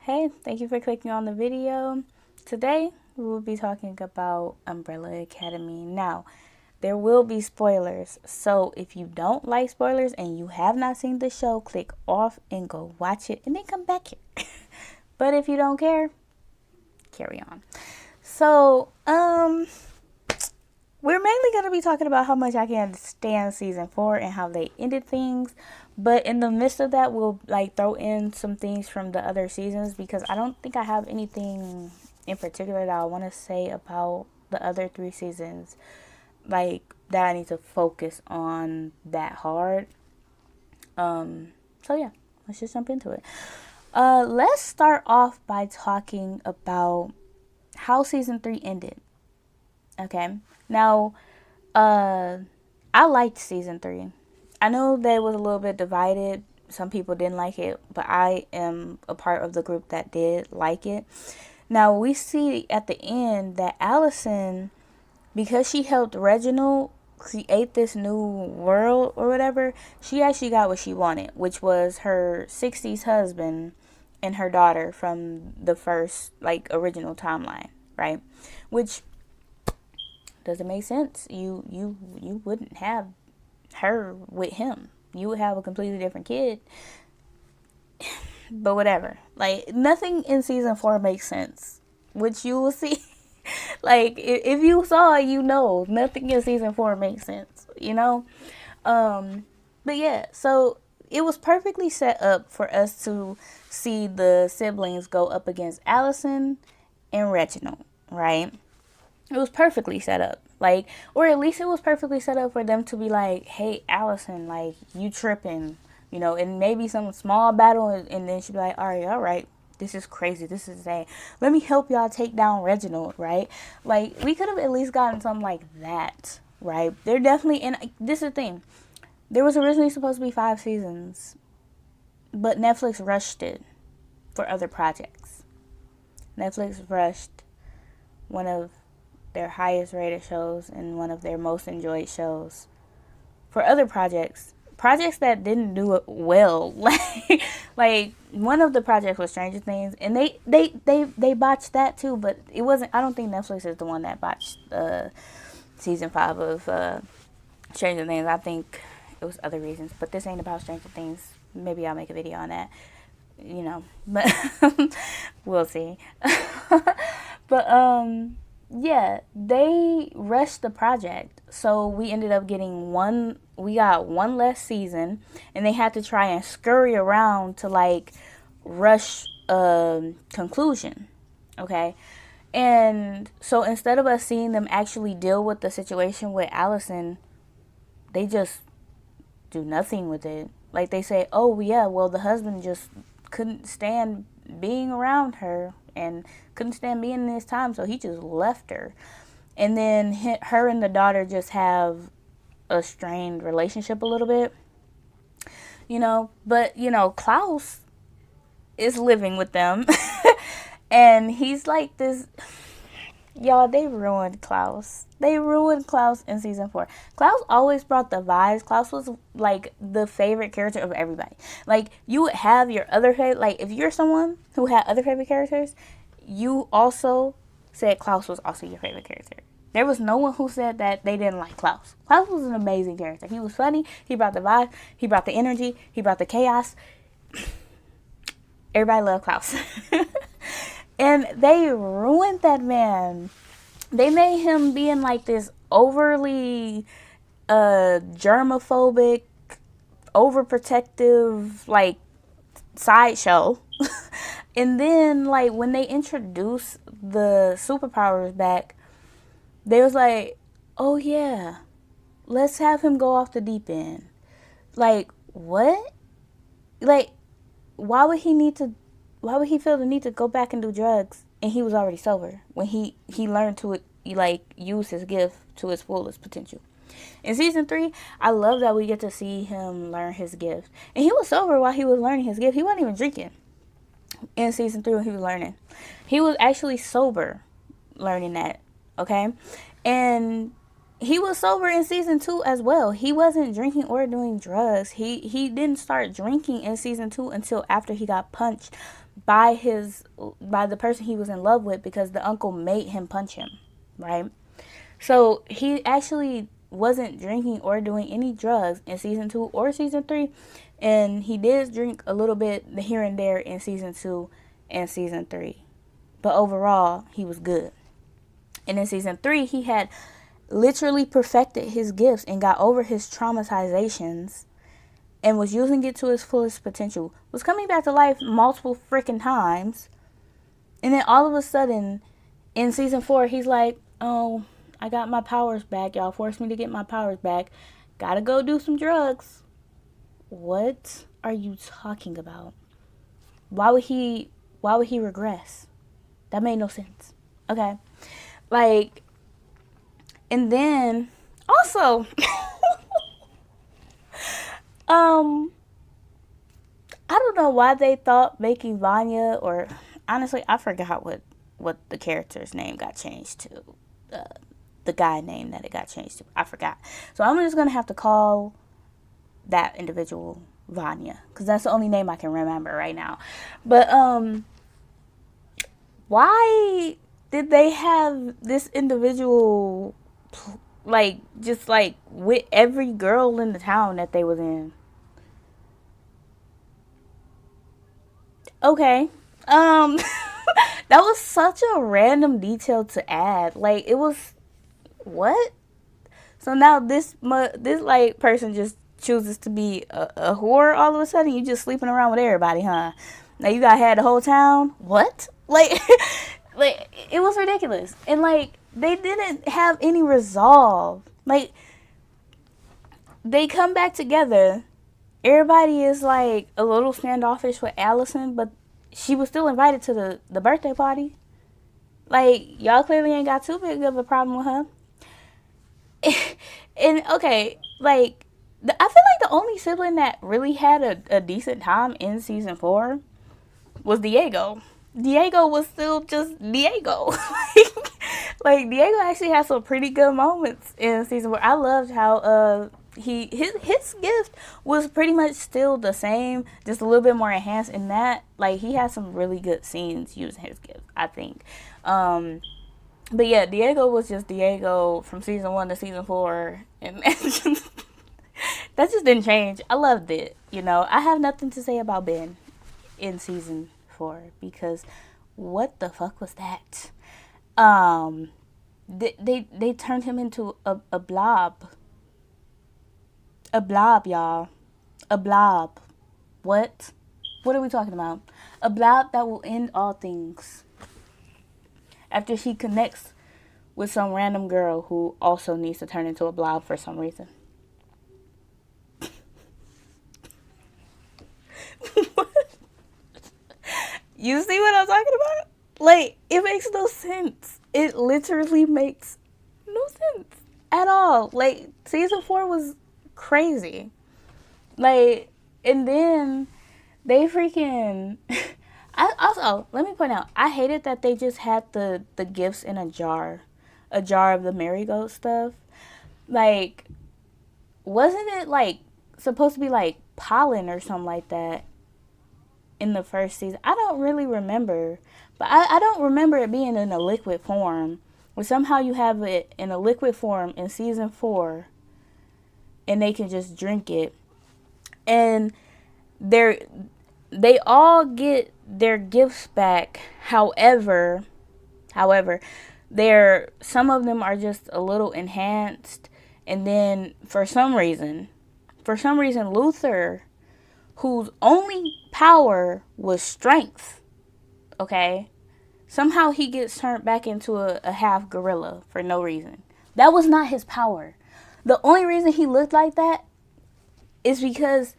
Hey, thank you for clicking on the video. Today, we will be talking about Umbrella Academy. Now, there will be spoilers, so if you don't like spoilers and you have not seen the show, click off and go watch it and then come back here. But if you don't care, carry on. So, we're mainly going to be talking about how much I can stand season 4 and how they ended things. But in the midst of that, we'll throw in some things from the other seasons because I don't think I have anything in particular that I want to say about the other 3 seasons that I need to focus on that hard. So yeah, let's just jump into it. Let's start off by talking about how season 3 ended. Okay. Now, I liked season 3. I know that it was a little bit divided. Some people didn't like it, but I am a part of the group that did like it. Now, we see at the end that Allison, because she helped Reginald create this new world or whatever, she actually got what she wanted, which was her 60s husband and her daughter from the first, original timeline, right? Which doesn't make sense. You wouldn't have her with him. You would have a completely different kid. But whatever. Nothing in season 4 makes sense, which you will see. If you saw it, nothing in season 4 makes sense, but yeah, so it was perfectly set up for us to see the siblings go up against Allison and Reginald, right? It was perfectly set up. Or at least it was perfectly set up for them to be like, hey, Allison, you tripping, and maybe some small battle, and then she'd be like, all right, this is crazy, this is insane. Let me help y'all take down Reginald, right? We could have at least gotten something like that, right? They're definitely, and this is the thing, there was originally supposed to be 5 seasons, but Netflix rushed it for other projects. Netflix rushed one of their highest rated shows and one of their most enjoyed shows for other projects that didn't do it well. One of the projects was Stranger Things, and they botched that too, but it wasn't, I don't think Netflix is the one that botched season 5 of Stranger Things. I think it was other reasons, but this ain't about Stranger Things. Maybe I'll make a video on that, but we'll see. But yeah, they rushed the project, so we ended up getting one less season, and they had to try and scurry around to rush a conclusion, okay? And so instead of us seeing them actually deal with the situation with Allison, they just do nothing with it. They say, oh yeah, well, the husband just couldn't stand being around her and couldn't stand being in his time, so he just left her. And then her and the daughter just have a strained relationship a little bit, but Klaus is living with them. And he's like this, y'all, they ruined Klaus in season 4. Klaus always brought the vibes. Klaus was the favorite character of everybody. You would have your other favorite, if you're someone who had other favorite characters, you also said Klaus was also your favorite character. There was no one who said that they didn't like Klaus. Klaus was an amazing character. He was funny. He brought the vibe. He brought the energy. He brought the chaos. Everybody loved Klaus. And they ruined that man. They made him being this overly germophobic, overprotective, sideshow. And then, when they introduced the superpowers back, they was like, oh yeah, let's have him go off the deep end. What? Why would he feel the need to go back and do drugs, and he was already sober when he learned to use his gift to its fullest potential? In season 3, I love that we get to see him learn his gift. And he was sober while he was learning his gift. He wasn't even drinking in season 3 when he was learning. He was actually sober learning that, okay? And he was sober in season 2 as well. He wasn't drinking or doing drugs. He didn't start drinking in season 2 until after he got punched by the person he was in love with because the uncle made him punch him, right? So he actually wasn't drinking or doing any drugs in season 2 or season 3, and he did drink a little bit here and there in season 2 and season 3, but overall he was good. And in season 3 he had literally perfected his gifts and got over his traumatizations and was using it to his fullest potential, was coming back to life multiple freaking times. And then all of a sudden in season 4 he's like, oh, I got my powers back, y'all forced me to get my powers back, gotta go do some drugs. What are you talking about? Why would he regress? That made no sense. Okay. Like, and then also I don't know why they thought making Vanya, or honestly I forgot what the character's name got changed to, the guy name that it got changed to, I forgot. So I'm just gonna have to call that individual Vanya because that's the only name I can remember right now. But why did they have this individual like just like with every girl in the town that they was in? Okay. That was such a random detail to add. Like, it was what? So now this like person just chooses to be a whore all of a sudden. You just sleeping around with everybody, huh? Now you got had the whole town. What? Like, like it was ridiculous, and like they didn't have any resolve. Like they come back together. Everybody is like a little standoffish with Allison, but she was still invited to the birthday party. Like, y'all clearly ain't got too big of a problem with her. And okay, like I feel like the only sibling that really had a decent time in season 4 was Diego. Diego was still just Diego. Like Diego actually had some pretty good moments in season 4. I loved how his gift was pretty much still the same, just a little bit more enhanced in that. Like he had some really good scenes using his gift, I think. But yeah, Diego was just Diego from season 1 to season 4, and that just didn't change. I loved it. You know, I have nothing to say about Ben in season 4 because what the fuck was that? They turned him into a blob. A blob, y'all. A blob. What? What are we talking about? A blob that will end all things. After she connects with some random girl who also needs to turn into a blob for some reason. You see what I'm talking about? Like, it makes no sense. It literally makes no sense at all. Like, season 4 was crazy. Like, and then they freaking I also, let me point out, I hated that they just had the gifts in a jar of the marigold stuff. Like, wasn't it like supposed to be like pollen or something like that in the first season? I don't really remember, but I don't remember it being in a liquid form. But somehow you have it in a liquid form in season 4 and they can just drink it. And they all get their gifts back. However, some of them are just a little enhanced. And then for some reason, Luther, whose only power was strength, okay, somehow he gets turned back into a half gorilla for no reason. That was not his power. The only reason he looked like that is because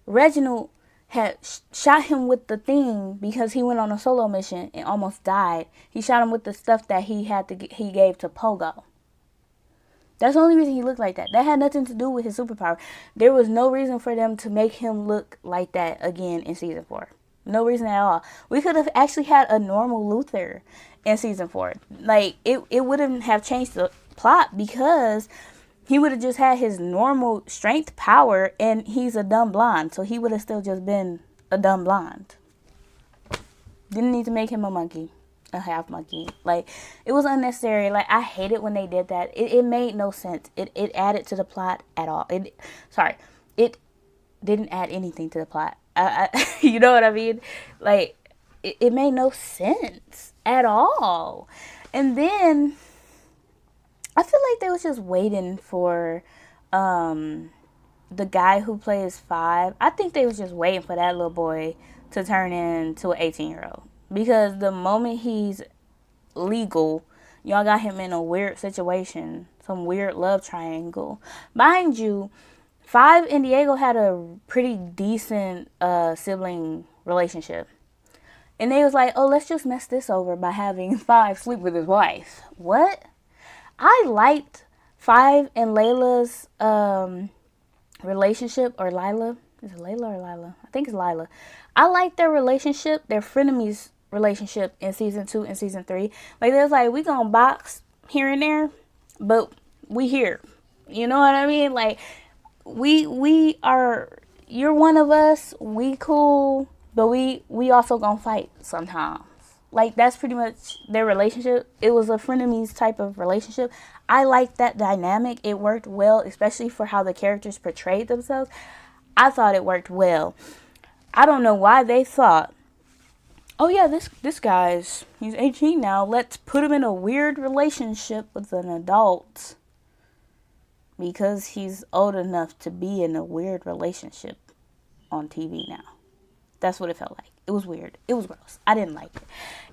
Reginald had shot him with the thing because he went on a solo mission and almost died. He shot him with the stuff that he gave to Pogo. That's the only reason he looked like that. That had nothing to do with his superpower. There was no reason for them to make him look like that again in season 4. No reason at all. We could have actually had a normal Luther in season 4. Like, it wouldn't have changed the plot because he would have just had his normal strength power and he's a dumb blonde. So he would have still just been a dumb blonde. Didn't need to make him a monkey, a half monkey. Like, it was unnecessary. Like, I hated when they did that. It made no sense. It added to the plot at all. It didn't add anything to the plot. You know what I mean? Like, it made no sense at all. And then I feel like they was just waiting for the guy who plays 5. I think they was just waiting for that little boy to turn into an 18-year-old. Because the moment he's legal, y'all got him in a weird situation. Some weird love triangle. Mind you, 5 and Diego had a pretty decent sibling relationship. And they was like, oh, let's just mess this over by having 5 sleep with his wife. What? I liked 5 and Layla's relationship, or Lila. Is it Layla or Lila? I think it's Lila. I liked their relationship, their frenemies relationship in season 2 and season 3. Like, they was like, we gonna box here and there, but we here. You know what I mean? Like, we are, you're one of us, we cool, but we also gonna fight sometimes. Like, that's pretty much their relationship. It was a frenemies type of relationship. I liked that dynamic. It worked well, especially for how the characters portrayed themselves. I thought it worked well. I don't know why they thought, oh yeah, this guy's, he's 18 now, let's put him in a weird relationship with an adult because he's old enough to be in a weird relationship on TV now. That's what it felt like. It was weird. It was gross. I didn't like it.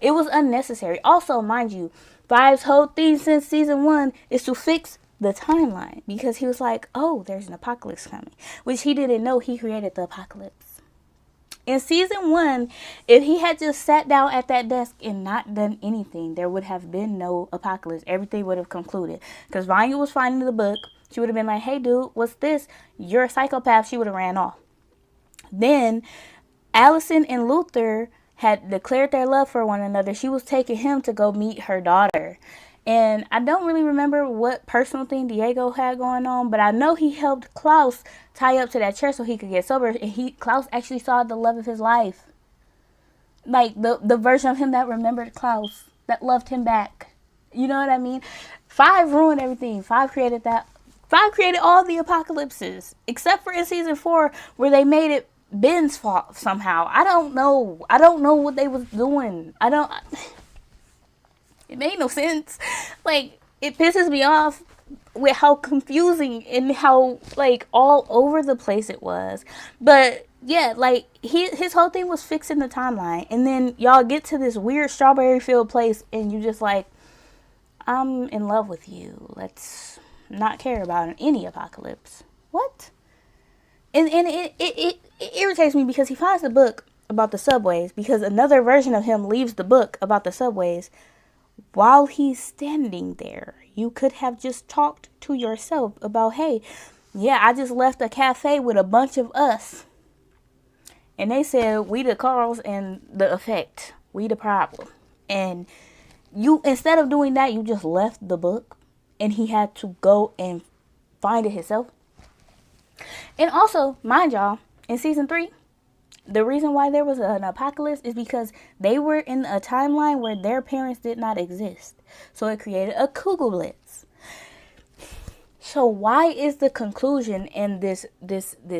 It was unnecessary. Also, mind you, 5's whole thing since season 1 is to fix the timeline, because he was like, oh, there's an apocalypse coming, which he didn't know he created the apocalypse. In season 1, if he had just sat down at that desk and not done anything, there would have been no apocalypse. Everything would have concluded. Because Vanya was finding the book. She would have been like, hey, dude, what's this? You're a psychopath. She would have ran off. Then Allison and Luther had declared their love for one another. She was taking him to go meet her daughter. And I don't really remember what personal thing Diego had going on, but I know he helped Klaus tie up to that chair so he could get sober. And Klaus actually saw the love of his life. Like, the version of him that remembered Klaus, that loved him back. You know what I mean? 5 ruined everything. 5 created that. 5 created all the apocalypses, except for in season 4 where they made it Ben's fault somehow. I don't know what they was doing. It made no sense. Like, it pisses me off with how confusing and how, like, all over the place it was. But yeah, like, his whole thing was fixing the timeline, and then y'all get to this weird strawberry field place and you just like, I'm in love with you, let's not care about any apocalypse. What? And it irritates me because he finds the book about the subways, because another version of him leaves the book about the subways while he's standing there. You could have just talked to yourself about, hey, yeah, I just left a cafe with a bunch of us. And they said, we the cause and the effect. We the problem. And you, instead of doing that, you just left the book. And he had to go and find it himself. And also, mind y'all, in season 3, the reason why there was an apocalypse is because they were in a timeline where their parents did not exist. So it created a Kugelblitz. So why is the conclusion in this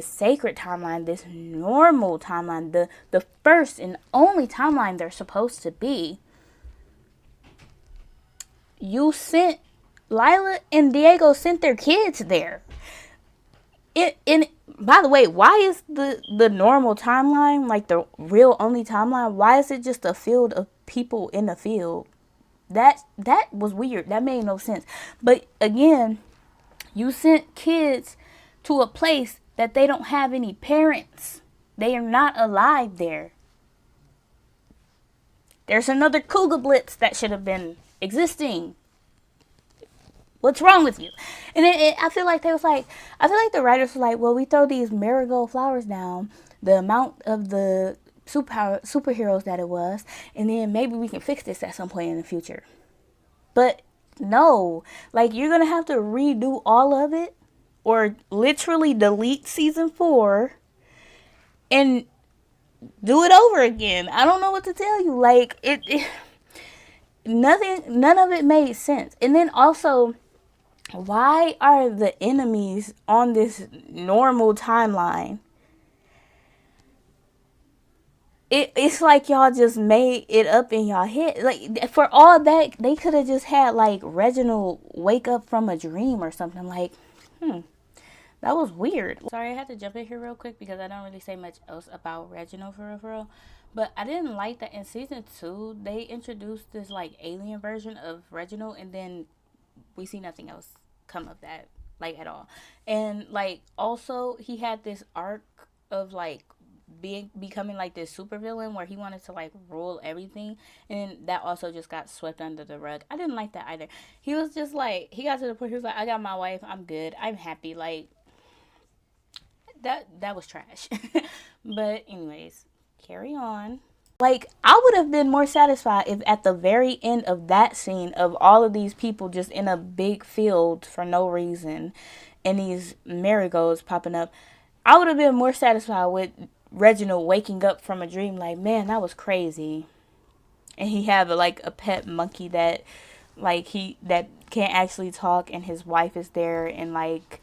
sacred timeline, this normal timeline, the first and only timeline they're supposed to be, you sent, Lila and Diego sent their kids there. By the way, why is the normal timeline, like the real only timeline, why is it just a field of people in a field? That was weird. That made no sense. But again, you sent kids to a place that they don't have any parents. They are not alive there. There's another Kugelblitz that should have been existing. What's wrong with you? And I feel like the writers were like, well, we throw these marigold flowers down, the amount of the superheroes that it was, and then maybe we can fix this at some point in the future. But no, like, you're going to have to redo all of it, or literally delete season 4 and do it over again. I don't know what to tell you. Like none of it made sense. And then also, why are the enemies on this normal timeline? It's like y'all just made it up in y'all head. Like, for all that, they could have just had, like, Reginald wake up from a dream or something. Like, that was weird. Sorry, I had to jump in here real quick because I don't really say much else about Reginald for real. But I didn't like that in season 2, they introduced this, like, alien version of Reginald, and then we see nothing else come of that, like, at all. And, like, also, he had this arc of, like, becoming like this supervillain where he wanted to like rule everything, and that also just got swept under the rug. I didn't like that either. He was just like, he got to the point he was like, I got my wife, I'm good, I'm happy. Like, that was trash. But anyways, carry on. Like, I would have been more satisfied if at the very end of that scene of all of these people just in a big field for no reason and these marigolds popping up, I would have been more satisfied with Reginald waking up from a dream like, man, that was crazy. And he had like a pet monkey that like that can't actually talk, and his wife is there, and like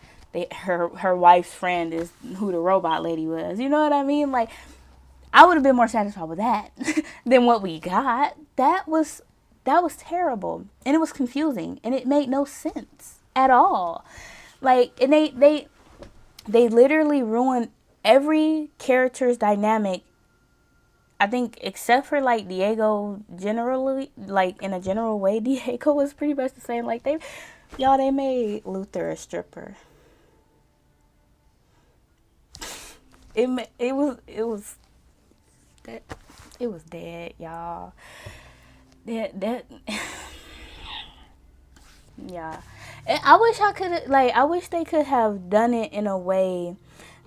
her wife's friend is who the robot lady was. You know what I mean? Like, I would have been more satisfied with that than what we got. That was terrible, and it was confusing, and it made no sense at all. Like, and they literally ruined every character's dynamic. I think except for like Diego, generally, like in a general way, Diego was pretty much the same. Like, they made Luther a stripper. It was dead, y'all. That yeah. And I wish I wish they could have done it in a way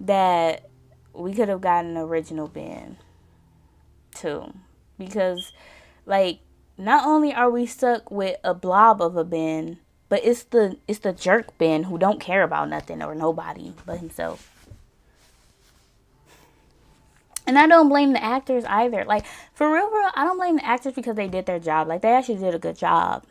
that we could have gotten an original Ben too, because like, not only are we stuck with a blob of a Ben, but it's the jerk Ben who don't care about nothing or nobody but himself. And I don't blame the actors either. Like, for real, I don't blame the actors because they did their job. Like, they actually did a good job.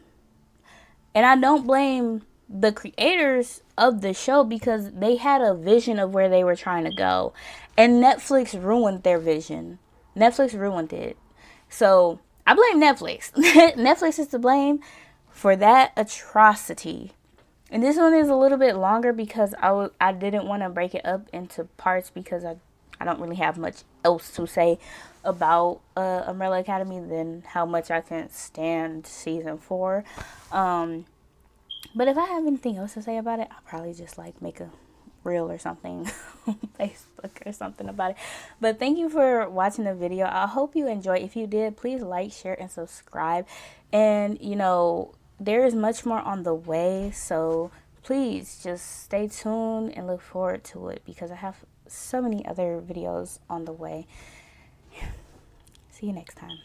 And I don't blame the creators of the show because they had a vision of where they were trying to go. And Netflix ruined their vision. Netflix ruined it. So, I blame Netflix. Netflix is to blame for that atrocity. And this one is a little bit longer because I didn't want to break it up into parts because I don't really have much else to say about Umbrella Academy than how much I can stand season 4. But if I have anything else to say about it, I'll probably just like make a reel or something on Facebook or something about it. But thank you for watching the video. I hope you enjoyed. If you did, please like, share, and subscribe. And there is much more on the way, so please just stay tuned and look forward to it because I have so many other videos on the way. See you next time.